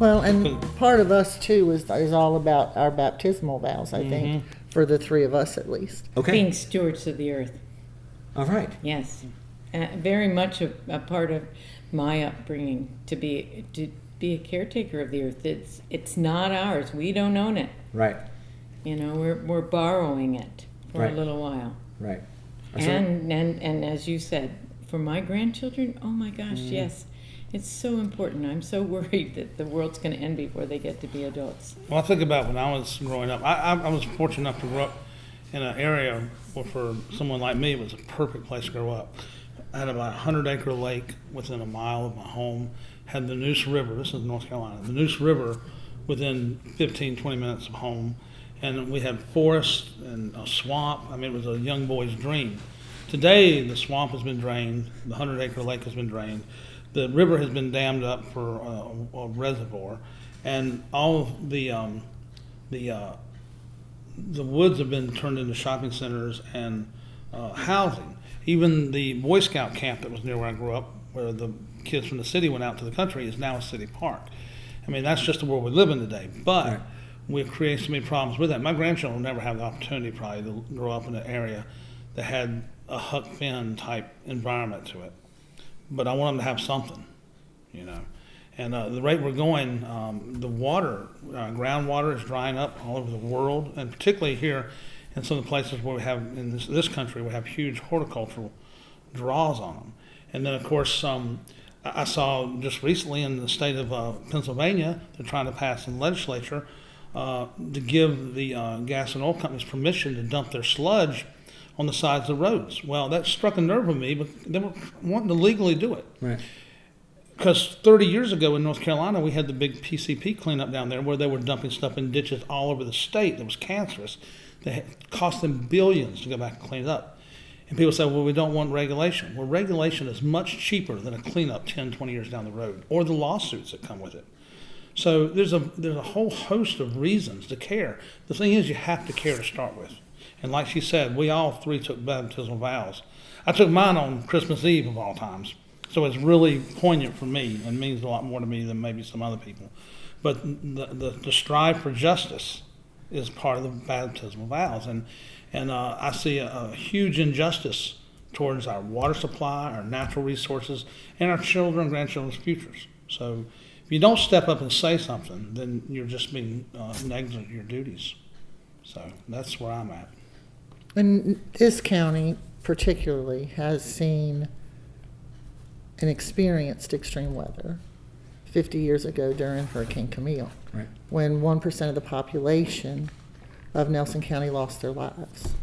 Well, and part of us too is all about our baptismal vows, I think, for the three of us at least. Okay. Being stewards of the earth. All right. Yes. Very much a part of my upbringing to be a caretaker of the earth. It's not ours. We don't own it. Right. You know, we're borrowing it for Right. a little while. Right. And as you said, for my grandchildren, oh my gosh, yes. It's so important. I'm so worried that the world's going to end before they get to be adults. Well, I think about when I was growing up. I was fortunate enough to grow up in an area where, for someone like me, it was a perfect place to grow up. I had about a 100-acre lake within a mile of my home. Had the Neuse River. This is North Carolina. The Neuse River within 15, 20 minutes of home. And we had forest and a swamp. I mean, it was a young boy's dream. Today, the swamp has been drained. The 100-acre lake has been drained. The river has been dammed up for a reservoir, and all of the woods have been turned into shopping centers and housing. Even the Boy Scout camp that was near where I grew up, where the kids from the city went out to the country, is now a city park. I mean, that's just the world we live in today. But Right. we've created so many problems with that. My grandchildren will never have the opportunity probably to grow up in an area that had a Huck Finn type environment to it. But I want them to have something, you know. And the rate we're going, the water, groundwater is drying up all over the world, and particularly here in some of the places where we have, in this country, we have huge horticultural draws on them. And then, of course, I saw just recently in the state of Pennsylvania, they're trying to pass in the legislature to give the gas and oil companies permission to dump their sludge on the sides of the roads. Well, that struck a nerve with me, but they were wanting to legally do it. Right. Because 30 years ago in North Carolina, we had the big PCP cleanup down there where they were dumping stuff in ditches all over the state that was cancerous. It cost them billions to go back and clean it up. And people say, well, we don't want regulation. Well, regulation is much cheaper than a cleanup 10, 20 years down the road, or the lawsuits that come with it. So there's a whole host of reasons to care. The thing is, you have to care to start with. And like she said, we all three took baptismal vows. I took mine on Christmas Eve of all times. So it's really poignant for me and means a lot more to me than maybe some other people. But the strive for justice is part of the baptismal vows. And I see a huge injustice towards our water supply, our natural resources, and our children and grandchildren's futures. So if you don't step up and say something, then you're just being negligent of your duties. So that's where I'm at. And this county particularly has seen and experienced extreme weather 50 years ago during Hurricane Camille, Right. when 1% of the population of Nelson County lost their lives.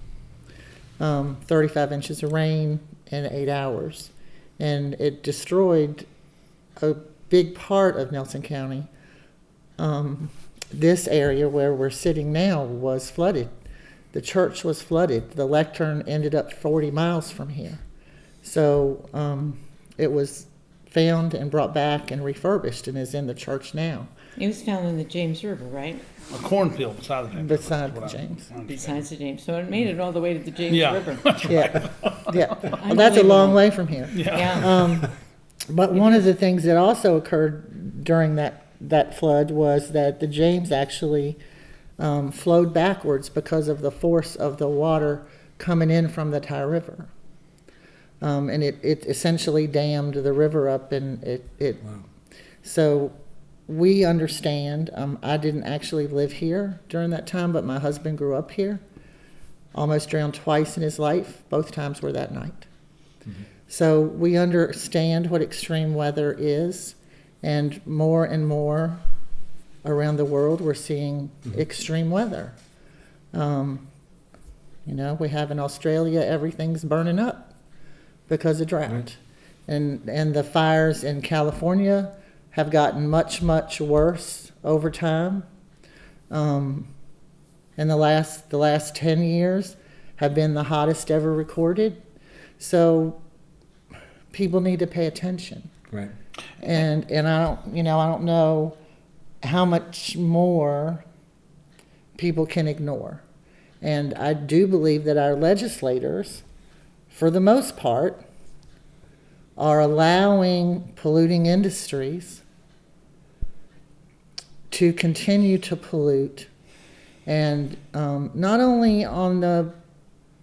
35 inches of rain in 8 hours. And it destroyed a big part of Nelson County. This area where we're sitting now was flooded. The church was flooded. The lectern ended up 40 miles from here. So it was found and brought back and refurbished and is in the church now. It was found in the James River, right? A cornfield beside the James. Beside That's what the I James. understand. Besides the James. So it made it all the way to the James Yeah, River. that's right. Yeah, yeah. Well, that's a long way from here. Yeah. But one of the things that also occurred during that flood was that the James actually flowed backwards because of the force of the water coming in from the Tye River. And it essentially dammed the river up, and it Wow. so we understand. I didn't actually live here during that time, but my husband grew up here. Almost drowned twice in his life. Both times were that night. Mm-hmm. So we understand what extreme weather is, and more around the world we're seeing extreme weather. We have in Australia, everything's burning up because of drought. Right. And the fires in California have gotten much, much worse over time. And the last 10 years have been the hottest ever recorded. So people need to pay attention. Right. And I don't know how much more people can ignore. And I do believe that our legislators, for the most part, are allowing polluting industries to continue to pollute. And not only on the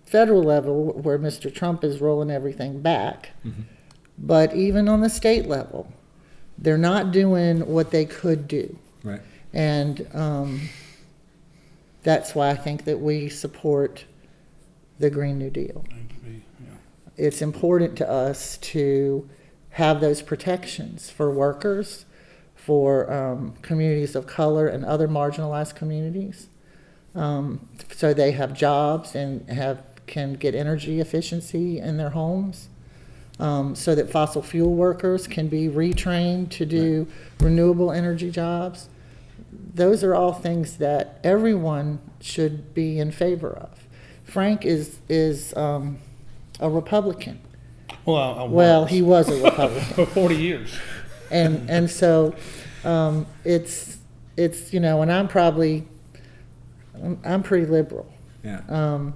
federal level where Mr. Trump is rolling everything back, but even on the state level. They're not doing what they could do. Right. And that's why I think that we support the Green New Deal. It's important to us to have those protections for workers, for communities of color and other marginalized communities, so they have jobs and can get energy efficiency in their homes, so that fossil fuel workers can be retrained to do renewable energy jobs. Those are all things that everyone should be in favor of. Frank is a Republican. Well, He was a Republican. for 40 years. And so it's and I'm pretty liberal. Yeah.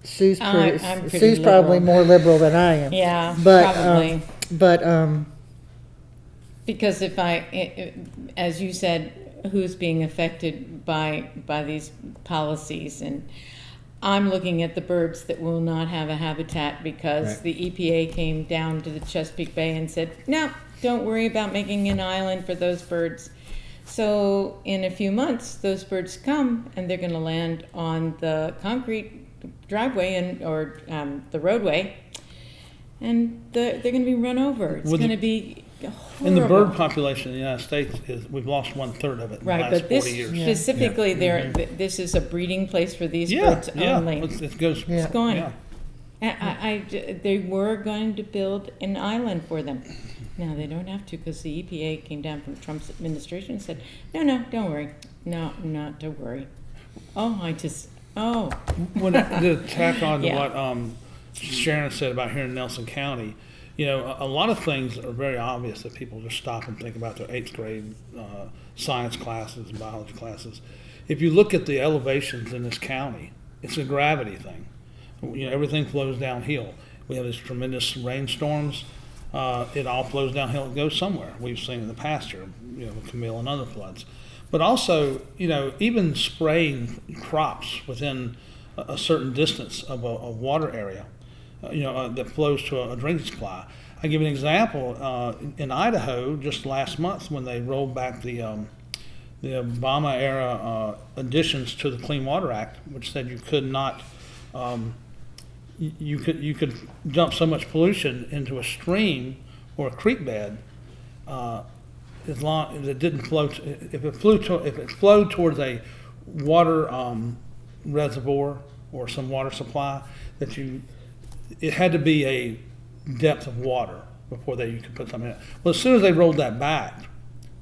Sue's I'm pretty, pretty Sue's probably liberal. more liberal than I am. Yeah, But probably. but Because as you said, who's being affected by these policies, and I'm looking at the birds that will not have a habitat because Right. the EPA came down to the Chesapeake Bay and said, no, don't worry about making an island for those birds. So in a few months, those birds come and they're going to land on the concrete driveway or the roadway, and they're going to be run over. It's With going the- to be horrible. And the bird population in the United States we've lost 1/3 of it in Right, the last but 40 this years. specifically, this is a breeding place for these Yeah, birds yeah. only. It goes. Yeah. It's gone. Yeah. They were going to build an island for them. Now they don't have to because the EPA came down from Trump's administration and said, no, don't worry. No, not to worry. When to tack on to Yeah. what Sharon said about here in Nelson County, a lot of things are very obvious that people just stop and think about their 8th grade science classes and biology classes. If you look at the elevations in this county, it's a gravity thing. Everything flows downhill. We have these tremendous rainstorms. It all flows downhill. It goes somewhere. We've seen in the past year, with Camille and other floods. But also, even spraying crops within a certain distance of a water area, that flows to a drinking supply. I give you an example. In Idaho, just last month, when they rolled back the Obama era additions to the Clean Water Act, which said you could not, you could dump so much pollution into a stream or a creek bed, as long as it didn't flow. If it flowed towards a water reservoir or some water supply, it had to be a depth of water before you could put something in it. Well, as soon as they rolled that back,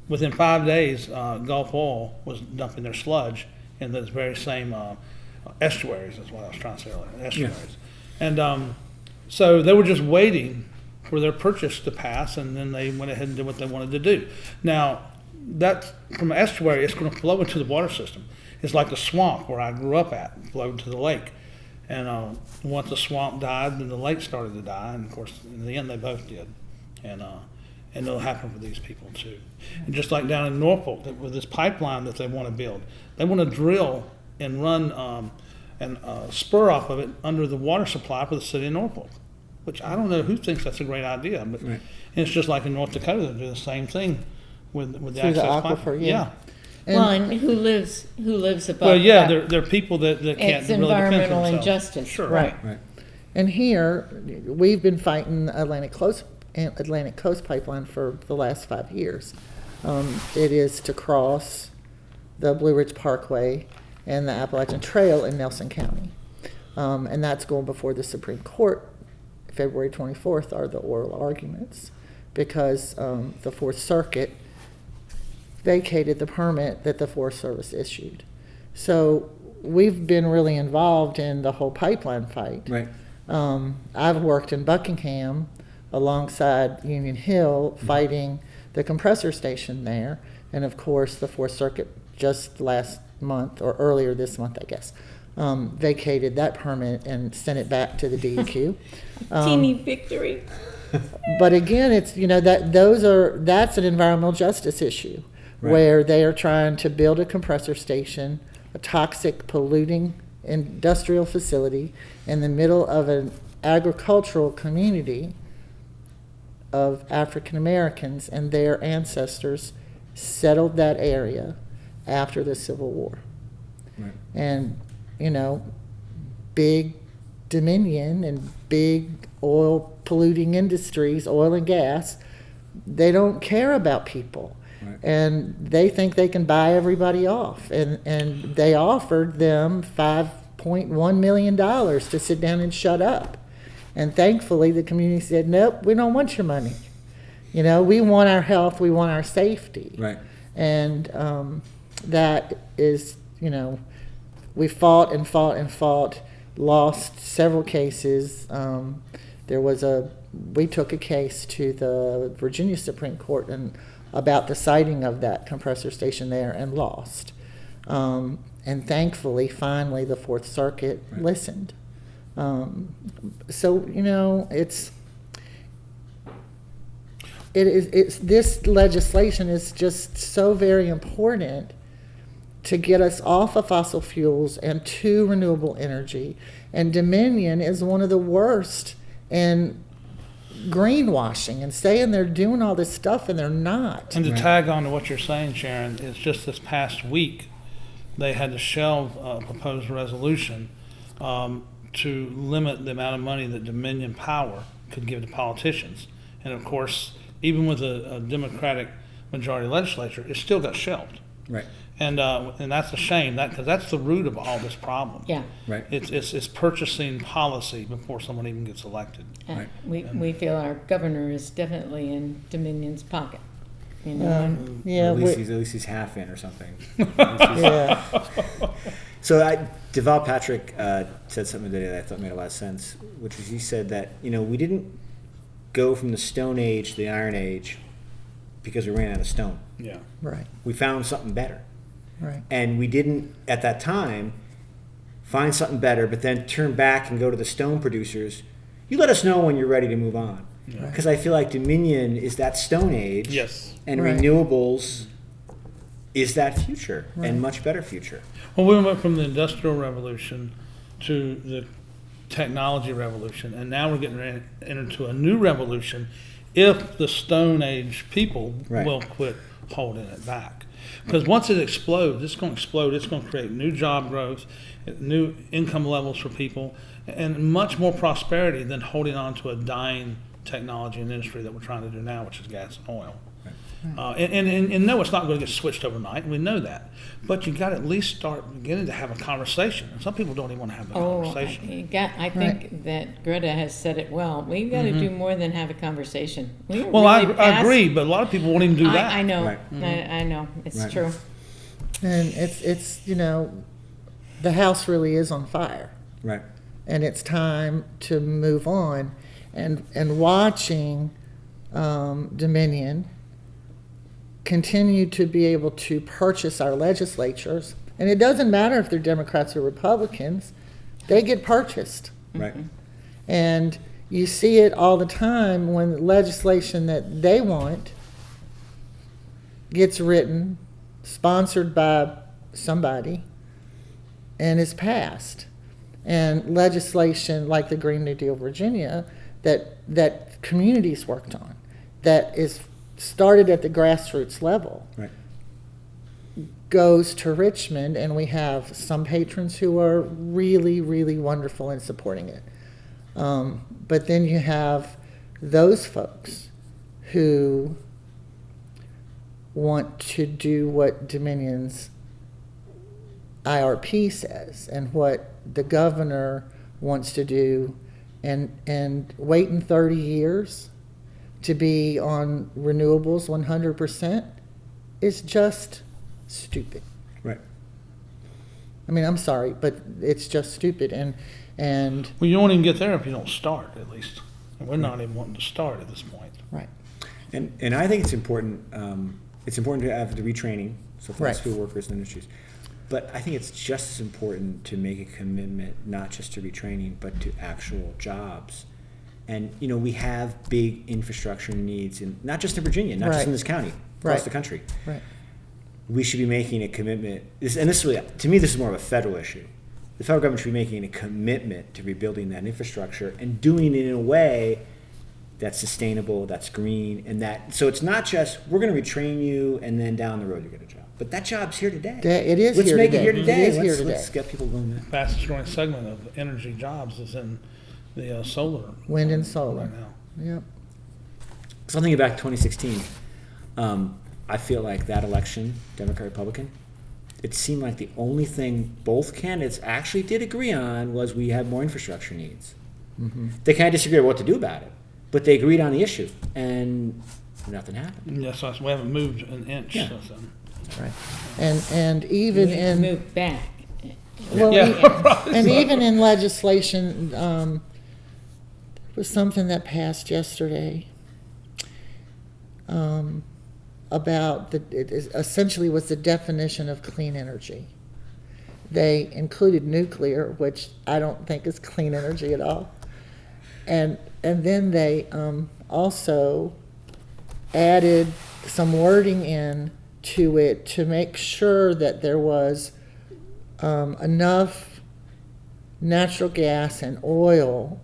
within 5 days, Gulf Oil was dumping their sludge in those very same estuaries. That's what I was trying to say earlier. Estuaries, and so they were just waiting for their purchase to pass, and then they went ahead and did what they wanted to do. Now, that from an estuary, it's going to flow into the water system. It's like the swamp where I grew up at, flowed to the lake. And once the swamp died, then the lake started to die, and of course, in the end, they both did. And it'll happen for these people too. And just like down in Norfolk, with this pipeline that they want to build, they want to drill and run and spur off of it under the water supply for the city of Norfolk, which I don't know who thinks that's a great idea, but Right. and it's just like in North Dakota, they do the same thing with the Through the access aquifer, pipeline. yeah. And who lives above Well, yeah, that? there are people that can't It's really defend environmental themselves. injustice. Sure. Right. Right. And here, we've been fighting the Atlantic Coast Pipeline for the last 5 years. It is to cross the Blue Ridge Parkway and the Appalachian Trail in Nelson County. And that's going before the Supreme Court. February 24th are the oral arguments, because the Fourth Circuit vacated the permit that the Forest Service issued. So we've been really involved in the whole pipeline fight. Right. I've worked in Buckingham alongside Union Hill fighting the compressor station there. And of course, the Fourth Circuit just last month, or earlier this month, I guess, vacated that permit and sent it back to the DEQ. Teeny victory. But again, it's, that's an environmental justice issue. where they are trying to build a compressor station, a toxic, polluting industrial facility in the middle of an agricultural community of African Americans, and their ancestors settled that area after the Civil War. Right. And, big Dominion and big oil polluting industries, oil and gas, they don't care about people. Right. And they think they can buy everybody off. And they offered them $5.1 million to sit down and shut up. And thankfully, the community said, nope, we don't want your money. We want our health, we want our safety. Right. And that is, we fought and fought and fought, lost several cases. We took a case to the Virginia Supreme Court about the siting of that compressor station there and lost. And thankfully, finally, the Fourth Circuit listened. It's this legislation is just so very important to get us off of fossil fuels and to renewable energy. And Dominion is one of the worst in greenwashing and saying they're doing all this stuff and they're not. And to tag on to what you're saying, Sharon, is just this past week they had to shelve a proposed resolution to limit the amount of money that Dominion Power could give to politicians. And of course, even with a Democratic majority legislature, it still got shelved. Right. And that's a shame, because that's the root of all this problem. Yeah. Right. It's purchasing policy before someone even gets elected. Right. We feel our governor is definitely in Dominion's pocket. Or Yeah, at least he's half in or something. yeah. So Deval Patrick said something today that I thought made a lot of sense, which was he said that we didn't go from the Stone Age to the Iron Age because we ran out of stone. Yeah. Right, We found something better. right. And we didn't, at that time, find something better, but then turn back and go to the stone producers. You let us know when you're ready to move on. Yeah. Because I feel like Dominion is that Stone Age. Yes. And Right. renewables is that future, and much better future. Well, we went from the Industrial Revolution to the technology revolution, and now we're getting into a new revolution if the Stone Age people Right. will quit holding it back. Because once it explodes, it's going to explode. It's going to create new job growth, new income levels for people, and much more prosperity than holding on to a dying technology and industry that we're trying to do now, which is gas and oil. And no, it's not going to get switched overnight. We know that, but you got to at least start beginning to have a conversation. And some people don't even want to have the conversation. I think that Greta has said it well. We've got to do more than have a conversation. Well, I agree, but a lot of people won't even do that. I know. Right. I know. It's Right. true. And it's the house really is on fire. Right. And it's time to move on. And watching Dominion continue to be able to purchase our legislatures, and it doesn't matter if they're Democrats or Republicans, they get purchased. Right. And you see it all the time when legislation that they want gets written, sponsored by somebody, and is passed. And legislation like the Green New Deal Virginia that communities worked on, that is started at the grassroots level, Right. goes to Richmond, and we have some patrons who are really, really wonderful in supporting it. But then you have those folks who want to do what Dominion's IRP says and what the governor wants to do, and waiting 30 years to be on renewables 100% is just stupid. Right. I mean, I'm sorry, but it's just stupid. And Well, you won't even get there if you don't start, at least. And we're not even wanting to start at this point. right, And I think it's important. It's important to have the retraining, so for Right. school workers and industries. But I think it's just as important to make a commitment, not just to retraining, but to actual jobs. And we have big infrastructure needs, not just in Virginia, not just in Right. this county, across Right. the country. right, we should be making a commitment. And this really, to me, this is more of a federal issue. The federal government should be making a commitment to rebuilding that infrastructure and doing it in a way that's sustainable, that's green, and that, so it's not just, we're going to retrain you and then down the road you get a job. But that job's here today. It is Let's here make today. it here today. It is here Let's today. get people going there. Fastest growing segment of energy jobs is in the solar. Wind and solar. Right now. Yep. Something back to 2016. I feel like that election, Democrat Republican, it seemed like the only thing both candidates actually did agree on was we have more infrastructure needs. Mm-hmm. They kind of disagreed on what to do about it, but they agreed on the issue, and nothing happened. Yes, we haven't moved an inch Yeah. since then. Right. And even We in moved back. well, Yeah. and even in legislation, there was something that passed yesterday about it is essentially was the definition of clean energy. They included nuclear, which I don't think is clean energy at all, and then they also added some wording in to it to make sure that there was enough natural gas and oil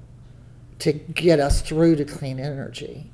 to get us through to clean energy.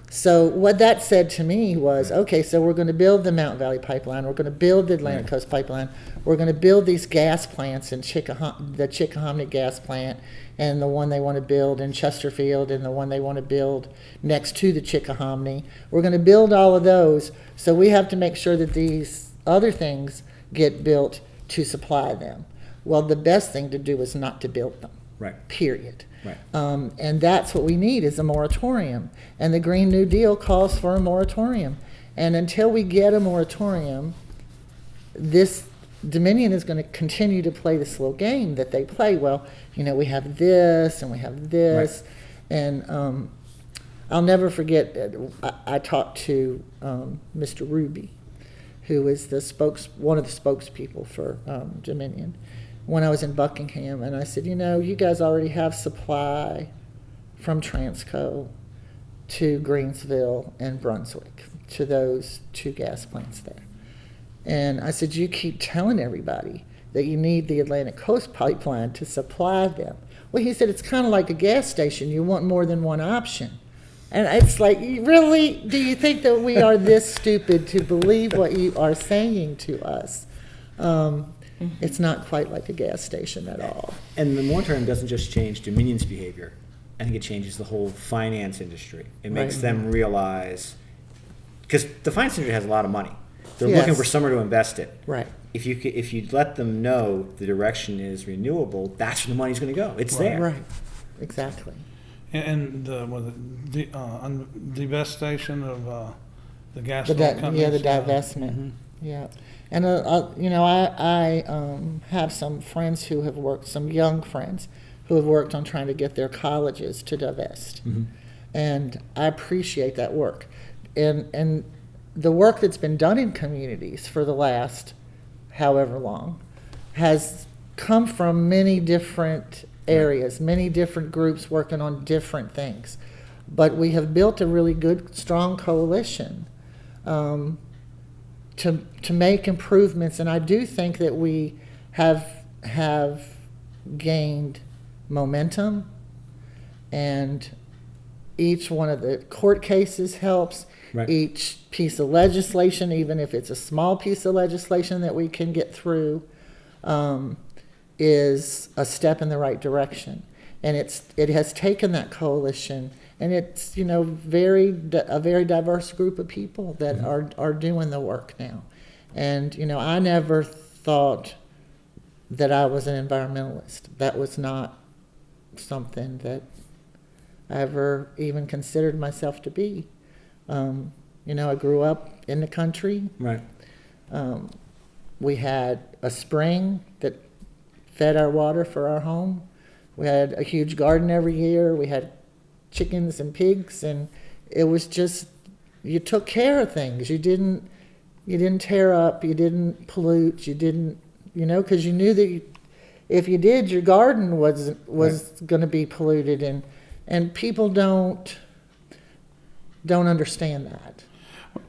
So what that said to me was, okay, so we're going to build the Mountain Valley Pipeline, we're going to build the Atlantic Right. Coast Pipeline, we're going to build these gas plants in the Chickahominy gas plant, and the one they want to build in Chesterfield, and the one they want to build next to the Chickahominy. We're going to build all of those, so we have to make sure that these other things get built to supply them. Well, the best thing to do is not to build them. Right. Period. Right. And that's what we need is a moratorium. And the Green New Deal calls for a moratorium. And until we get a moratorium, this Dominion is going to continue to play this little game that they play. Well, we have this and we have this. Right. And I'll never forget, I talked to Mr. Ruby, who is one of the spokespeople for Dominion, when I was in Buckingham, and I said, you guys already have supply from Transco to Greensville and Brunswick, to those two gas plants there. And I said, you keep telling everybody that you need the Atlantic Coast Pipeline to supply them. Well, he said, it's kind of like a gas station. You want more than one option. And it's like, really? Do you think that we are this stupid to believe what you are saying to us? It's not quite like a gas station at all. And the moratorium doesn't just change Dominion's behavior. I think it changes the whole finance industry. It makes Right. them realize, because the finance industry has a lot of money. They're Yes. looking for somewhere to invest it. Right. If you let them know the direction is renewable, that's where the money's going to go. It's there. Right. Exactly. And the devastation of the gas The companies. the divestment. Mhm. Yeah. And, I have some friends who have worked, some young friends who have worked on trying to get their colleges to divest. Mm-hmm. And I appreciate that work. And the work that's been done in communities for the last however long has come from many different areas, many different groups working on different things. But we have built a really good, strong coalition to make improvements, and I do think that we have gained momentum, and each one of the court cases helps. Right. Each piece of legislation, even if it's a small piece of legislation that we can get through, is a step in the right direction. And it has taken that coalition, and it's a very diverse group of people that are doing the work now. And I never thought that I was an environmentalist. That was not something that I ever even considered myself to be. I grew up in the country. Right. We had a spring that fed our water for our home. We had a huge garden every year. We had chickens and pigs, and it was just, you took care of things. You didn't tear up, you didn't pollute, you didn't, because you knew that if you did, your garden was Right. going to be polluted, and people don't understand that.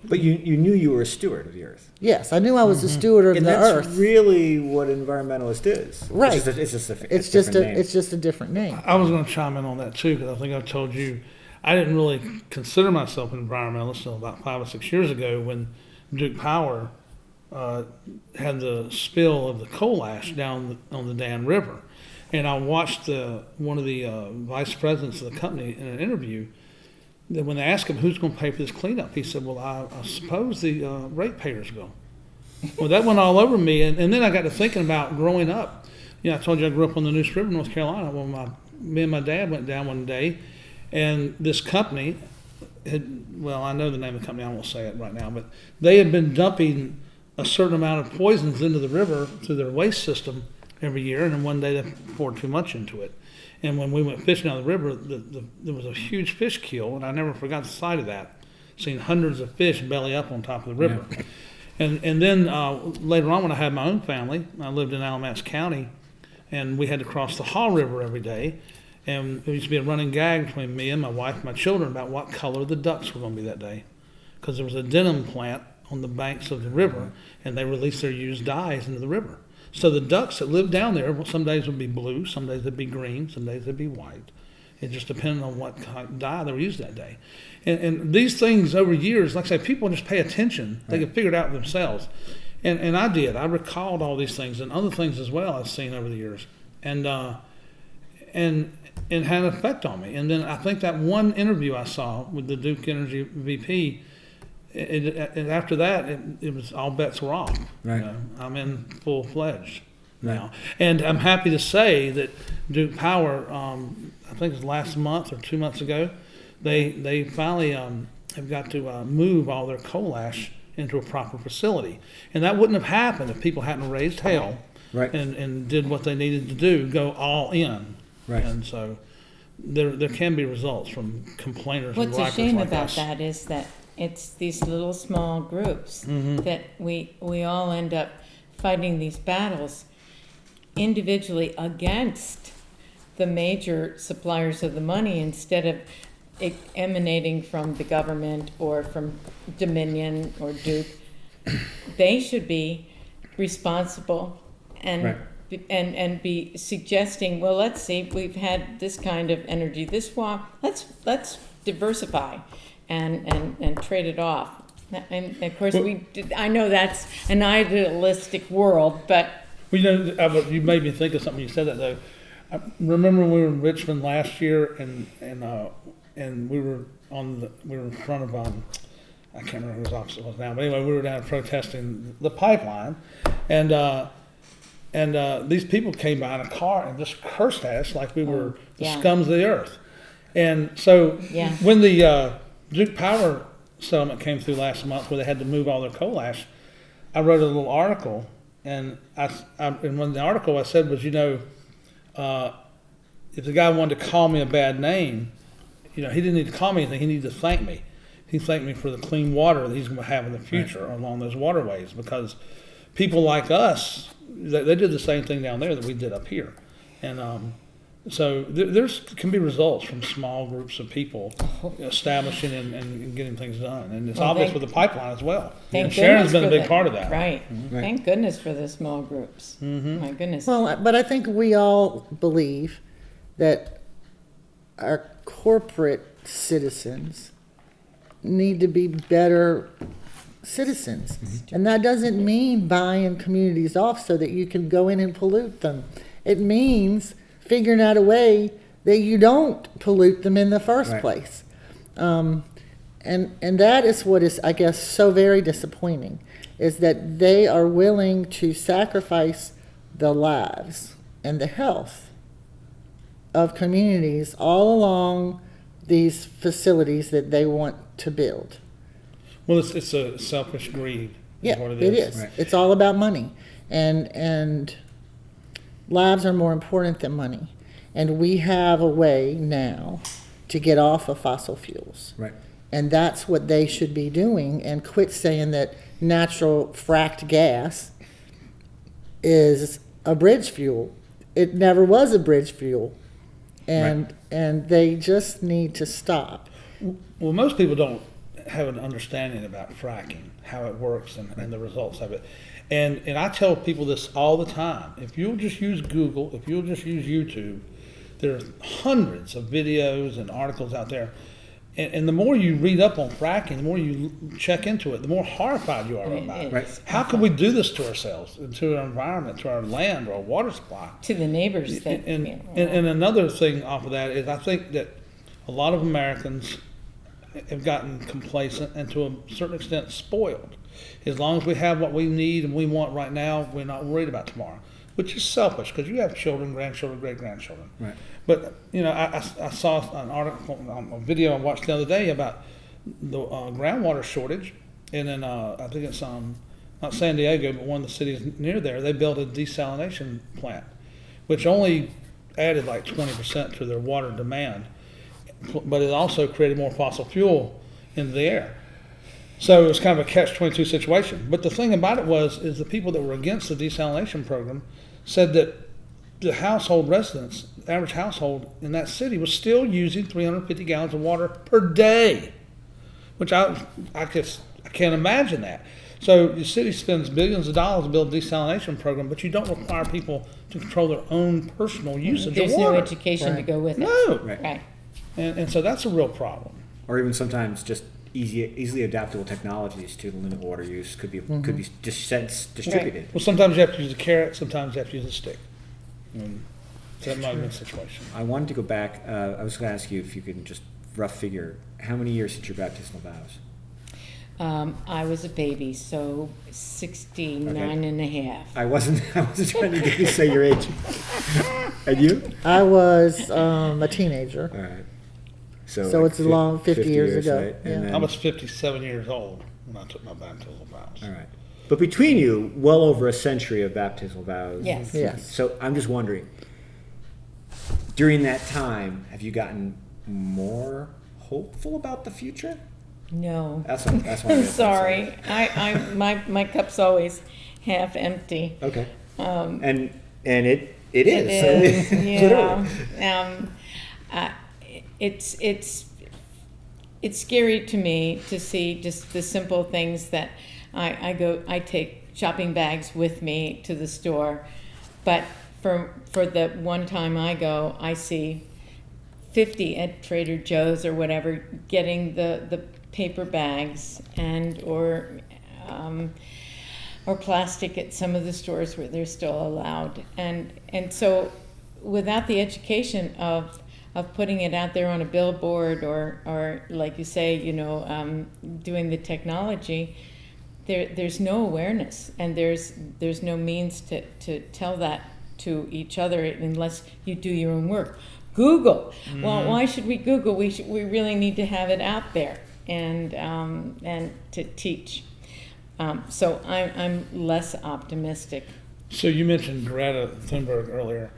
But you knew you were a steward of the earth. Yes, I knew I was a steward of And the that's earth. really what environmentalist is. Right. It's just a It's different name. just a different name. I was going to chime in on that too, because I think I told you I didn't really consider myself an environmentalist until about 5 or 6 years ago when Duke Power had the spill of the coal ash down on the Dan River. And I watched one of the vice presidents of the company in an interview that when they asked him who's going to pay for this cleanup, he said, well, I suppose the ratepayers will. Well, that went all over me. And then I got to thinking about growing up. You know, I told you I grew up on the Neuse River, North Carolina. Well, me and my dad went down one day, and this company I know the name of the company, I won't say it right now, but they had been dumping a certain amount of poisons into the river through their waste system every year, and then one day they poured too much into it. And when we went fishing on the river, there was a huge fish kill, and I never forgot the sight of that, seeing hundreds of fish belly up on top of the river. Yeah. And then later on when I had my own family, I lived in Alamance County, and we had to cross the Haw River every day. And there used to be a running gag between me and my wife and my children about what color the ducks were going to be that day. Because there was a denim plant on the banks of the river, and they released their used dyes into the river. So the ducks that lived down there, some days would be blue, some days they'd be green, some days they'd be white. It just depended on what kind of dye they were used that day. And these things over years, like I say, people just pay attention. They can figure it out themselves. And I did. I recalled all these things and other things as well I've seen over the years. And it had an effect on me. And then I think that one interview I saw with the Duke Energy VP, and after that, it was all bets were off. Right. You know, I'm in full-fledged now. And I'm happy to say that Duke Power, I think it was last month or 2 months ago, they finally have got to move all their coal ash into a proper facility. And that wouldn't have happened if people hadn't raised hell and did what they needed to do, go all in. Right. And so there can be results from complainers and What's a rikers shame like about us. that is that it's these little small groups that we all end up fighting these battles individually against the major suppliers of the money instead of it emanating from the government or from Dominion or Duke. They should be responsible and be suggesting, well, let's see, we've had this kind of energy this while, let's diversify and trade it off. And of course, I know that's an idealistic world, but Well, you know, you made me think of something. You said that though. I remember we were in Richmond last year, and we were in front of I can't remember whose office it was now, but anyway, we were down protesting the pipeline, and these people came by in a car and just cursed at us like we were the scums of the earth. And so when the Duke Power settlement came through last month, where they had to move all their coal ash, I wrote a little article. And and when the article I said was, if the guy wanted to call me a bad name, he didn't need to call me anything. He needed to thank me. He thanked me for the clean water that he's going to have in the future along those waterways, because people like us, they did the same thing down there that we did up here. And so there can be results from small groups of people establishing and getting things done. And it's obvious with the pipeline as well. And Sharon's been a big part of that. Right. Thank goodness for the small groups. My goodness. Well, but I think we all believe that our corporate citizens need to be better citizens. And that doesn't mean buying communities off so that you can go in and pollute them. It means figuring out a way that you don't pollute them in the first place. And that is what is, I guess, so very disappointing, is that they are willing to sacrifice the lives and the health of communities all along these facilities that they want to build. Well, it's a selfish greed. Yeah, what it is. Right. It's all about money. And lives are more important than money. And we have a way now to get off of fossil fuels. Right. And that's what they should be doing, and quit saying that natural fracked gas is a bridge fuel. It never was a bridge fuel. And they just need to stop. Well, most people don't have an understanding about fracking, how it works, and the results of it. And I tell people this all the time. If you'll just use Google, if you'll just use YouTube, there are hundreds of videos and articles out there. And the more you read up on fracking, the more you check into it, the more horrified you are about it. Right. How can we do this to ourselves, and to our environment, to our land, or our water supply? To the neighbors that. And another thing off of that is I think that a lot of Americans have gotten complacent and to a certain extent spoiled. As long as we have what we need and we want right now, we're not worried about tomorrow, which is selfish because you have children, grandchildren, great-grandchildren. Right. But, I saw an article, a video I watched the other day about the groundwater shortage. And then I think it's not San Diego, but one of the cities near there, they built a desalination plant, which only added like 20% to their water demand. But it also created more fossil fuel into the air. So it was kind of a catch-22 situation. But the thing about it is the people that were against the desalination program said that the household residents, the average household in that city, was still using 350 gallons of water per day, which I can't imagine that. So the city spends billions of dollars to build a desalination program, but you don't require people to control their own personal usage There's of water. no education to go with it. No. Right. And so that's a real problem. Or even sometimes just easily adaptable technologies to limit water use could be distributed. Well, sometimes you have to use a carrot, sometimes you have to use a stick. So that might be a situation. I wanted to go back. I was going to ask you if you could just rough figure how many years since your baptismal vows. I was a baby, so 69 and a half. I wasn't trying to get you to say your age. And you? I was a teenager. All right. So it's a long 50 years ago. Right? Yeah. And then, I was 57 years old when I took my baptismal vows. all right. But between you, well over a century of baptismal vows. Yes. Yes. So I'm just wondering, during that time, have you gotten more hopeful about the future? No. That's what I'm sorry. My cup's always half empty. Okay. Um, And it is. It is, Literally. It's scary to me to see just the simple things that I take shopping bags with me to the store, but for the one time I go, I see 50 at Trader Joe's or whatever getting the paper bags or plastic at some of the stores where they're still allowed. And so without the education of putting it out there on a billboard or like you say, doing the technology, there's no awareness, and there's no means to tell that to each other unless you do your own work. Google. Mm-hmm. Well, why should we Google? We really need to have it out there and to teach. So I'm less optimistic. So you mentioned Greta Thunberg earlier,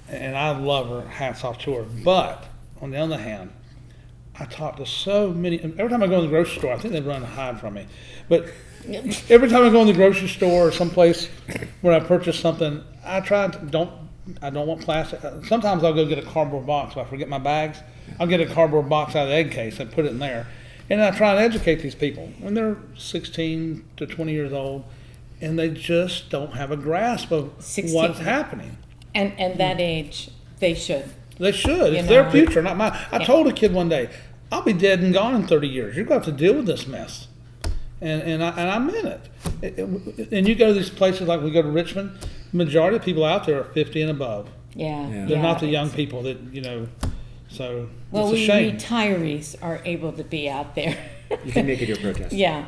and I love her, hats off to her. But on the other hand, I talk to so many, every time I go in the grocery store, I think they run and hide from me. But every time I go in the grocery store or someplace where I purchase something, I don't want plastic. Sometimes I'll go get a cardboard box. If I forget my bags, I'll get a cardboard box out of the egg case and put it in there. And I try and educate these people. And they're 16 to 20 years old, and they just don't have a grasp of what's happening. And that age, they should. They should. It's their future, not mine. I told a kid one day, I'll be dead and gone in 30 years. You're going to have to deal with this mess. And I meant it. And you go to these places like we go to Richmond, the majority of people out there are 50 and above. Yeah. They're not the young people that, so well, it's a shame. Retirees are able to be out there. You can make it your protest. Yeah.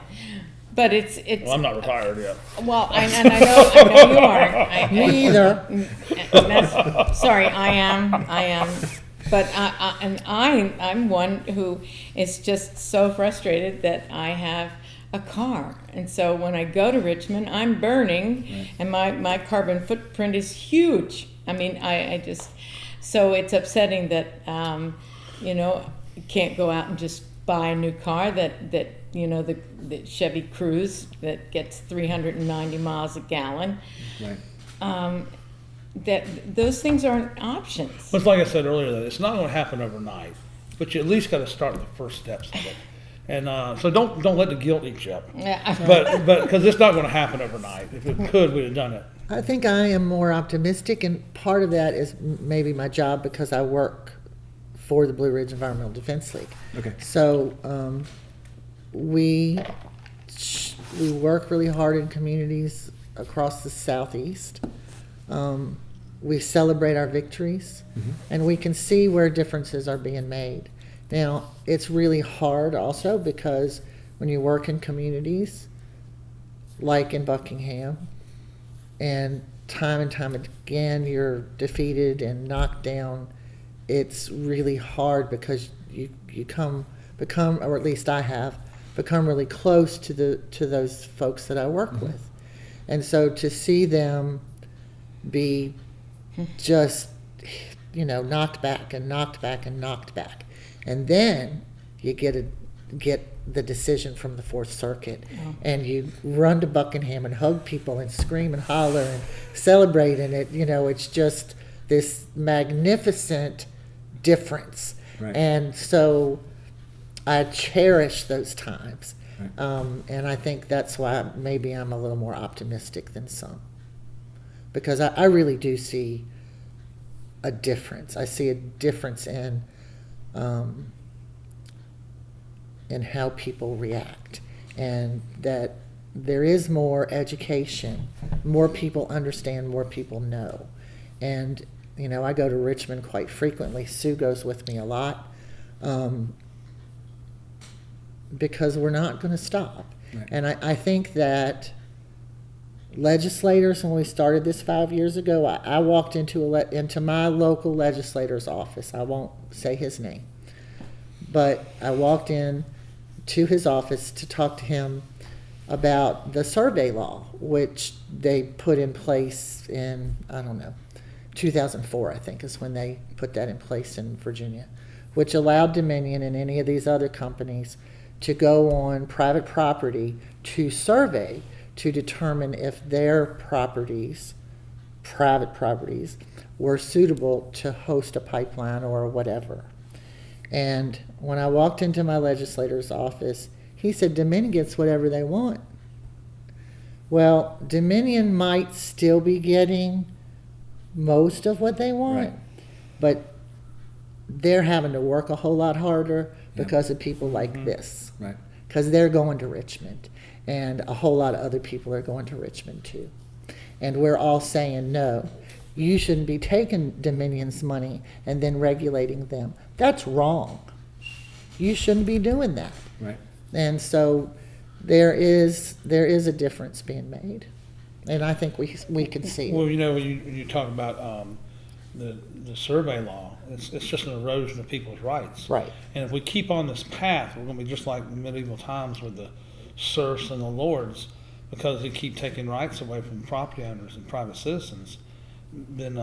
But it's. Well, I'm not retired yet. Well, I know you aren't. Me either. Sorry, I am. But I'm one who is just so frustrated that I have a car, and so when I go to Richmond, I'm burning, right. And my carbon footprint is huge. I mean, I just, so it's upsetting that you can't go out and just buy a new car that the Chevy Cruze that gets 390 miles a gallon. Right. That those things aren't options. But like I said earlier, that it's not going to happen overnight, but you at least got to start with the first steps of it. And so don't let the guilt eat you up. Yeah. But because it's not going to happen overnight. If it could, we'd have done it. I think I am more optimistic, and part of that is maybe my job because I work for the Blue Ridge Environmental Defense League. Okay. So we work really hard in communities across the southeast. We celebrate our victories, and we can see where differences are being made. Now, it's really hard also because when you work in communities like in Buckingham, and time again you're defeated and knocked down, it's really hard because you become, or at least I have become really close to those folks that I work with. And so to see them be just, knocked back and knocked back and knocked back, and then you get the decision from the Fourth Circuit, and you run to Buckingham and hug people and scream and holler and celebrate, and it's just this magnificent difference. Right. And so I cherish those times. Right. And I think that's why maybe I'm a little more optimistic than some. Because I really do see a difference. I see a difference in how people react, and that there is more education, more people understand, more people know. And I go to Richmond quite frequently. Sue goes with me a lot, because we're not going to stop. Right. And I think that legislators, when we started this 5 years ago, I walked into my local legislator's office. I won't say his name, but I walked in to his office to talk to him about the survey law, which they put in place in, 2004, I think, is when they put that in place in Virginia, which allowed Dominion and any of these other companies to go on private property to survey to determine if their properties, private properties, were suitable to host a pipeline or whatever. And when I walked into my legislator's office, he said, Dominion gets whatever they want. Well, Dominion might still be getting most of what they want, Right. but they're having to work a whole lot harder because of people like this. Right. Because they're going to Richmond, and a whole lot of other people are going to Richmond too. And we're all saying, no, you shouldn't be taking Dominion's money and then regulating them. That's wrong. You shouldn't be doing that. Right. And so there is a difference being made. And I think we can see it. Well, when you talk about the survey law, it's just an erosion of people's rights. Right. And if we keep on this path, we're going to be just like medieval times with the serfs and the lords, because they keep taking rights away from property owners and private citizens. Then,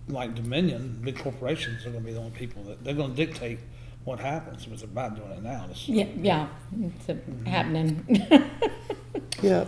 like Dominion, big corporations are going to be the only people that they're going to dictate what happens. It's about doing it now. Yeah, it's happening. Yeah.